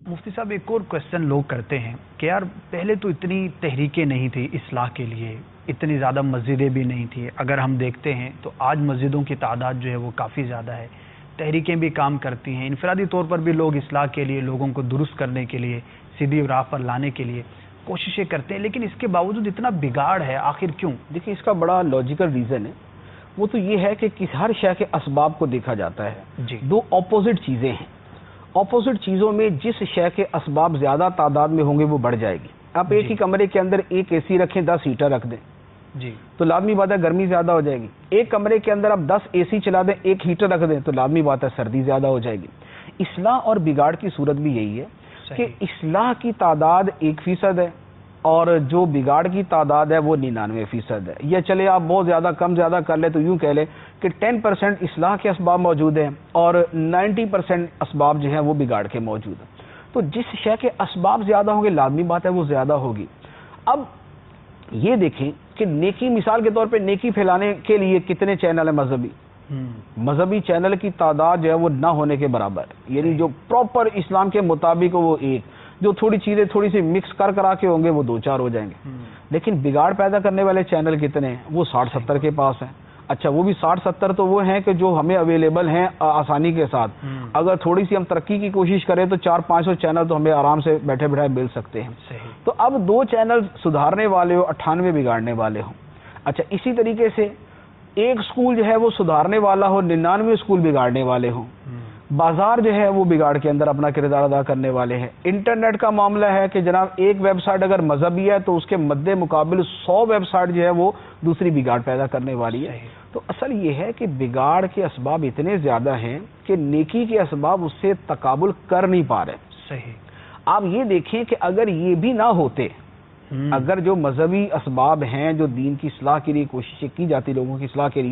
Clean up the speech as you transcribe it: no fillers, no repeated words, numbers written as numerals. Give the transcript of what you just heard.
مفتی صاحب ایک اور کوشچن لوگ کرتے ہیں کہ یار پہلے تو اتنی تحریکیں نہیں تھی اصلاح کے لیے، اتنی زیادہ مسجدیں بھی نہیں تھی. اگر ہم دیکھتے ہیں تو آج مسجدوں کی تعداد جو ہے وہ کافی زیادہ ہے، تحریکیں بھی کام کرتی ہیں، انفرادی طور پر بھی لوگ اصلاح کے لیے، لوگوں کو درست کرنے کے لیے، سیدھی راہ پر لانے کے لیے کوششیں کرتے ہیں، لیکن اس کے باوجود اتنا بگاڑ ہے، آخر کیوں؟ دیکھیں اس کا بڑا لاجیکل ریزن ہے، وہ تو یہ ہے کہ ہر شے کے اسباب کو دیکھا جاتا ہے. جی. دو اپوزٹ چیزیں ہیں، اپوزٹ چیزوں میں جس شے کے اسباب زیادہ تعداد میں ہوں گے وہ بڑھ جائے گی. آپ ایک ہی کمرے کے اندر ایک اے سی رکھیں، 10 ہیٹر رکھ دیں جی تو لازمی بات ہے گرمی زیادہ ہو جائے گی. ایک کمرے کے اندر آپ 10 اے سی چلا دیں، ایک ہیٹر رکھ دیں تو لازمی بات ہے سردی زیادہ ہو جائے گی. اصلاح اور بگاڑ کی صورت بھی یہی ہے کہ اصلاح کی تعداد 1% ہے اور جو بگاڑ کی تعداد ہے وہ 99% ہے. یا چلے آپ بہت زیادہ کم زیادہ کر لیں تو یوں کہہ لیں کہ 10% اصلاح کے اسباب موجود ہیں اور 90% اسباب جو ہیں وہ بگاڑ کے موجود ہیں. تو جس شے کے اسباب زیادہ ہوں گے لازمی بات ہے وہ زیادہ ہوگی. اب یہ دیکھیں کہ نیکی، مثال کے طور پہ نیکی پھیلانے کے لیے کتنے چینل ہیں مذہبی چینل کی تعداد جو ہے وہ نہ ہونے کے برابر ہے. یعنی جو پراپر اسلام کے مطابق وہ ایک، جو تھوڑی چیزیں تھوڑی سی مکس کرا کے ہوں گے وہ 2-4 ہو جائیں گے. لیکن بگاڑ پیدا کرنے والے چینل کتنے ہیں؟ وہ 60-70 کے پاس ہیں. اچھا وہ بھی 60-70 تو وہ ہیں کہ جو ہمیں اویلیبل ہیں آسانی کے ساتھ. اگر تھوڑی سی ہم ترقی کی کوشش کریں تو 400-500 چینل تو ہمیں آرام سے بیٹھے بیٹھے مل سکتے ہیں. تو اب 2 چینل سدھارنے والے ہو، 98 بگاڑنے والے ہوں. اچھا اسی طریقے سے ایک سکول جو ہے وہ سدھارنے والا ہو، 99 سکول بگاڑنے والے ہوں. بازار جو ہے وہ بگاڑ کے اندر اپنا کردار ادا کرنے والے ہیں. انٹرنیٹ کا معاملہ ہے کہ جناب ایک ویب سائٹ اگر مذہبی ہے تو اس کے مد مقابل 100 ویب سائٹ جو ہے وہ دوسری بگاڑ پیدا کرنے والی ہے. تو اصل یہ ہے کہ بگاڑ کے اسباب اتنے زیادہ ہیں کہ نیکی کے اسباب اس سے تقابل کر نہیں پا رہے. صحیح. آپ یہ دیکھیں کہ اگر یہ بھی نہ ہوتے، اگر جو مذہبی اسباب ہیں جو دین کی اصلاح کے لیے کوششیں کی جاتی لوگوں کی اصلاح کے لیے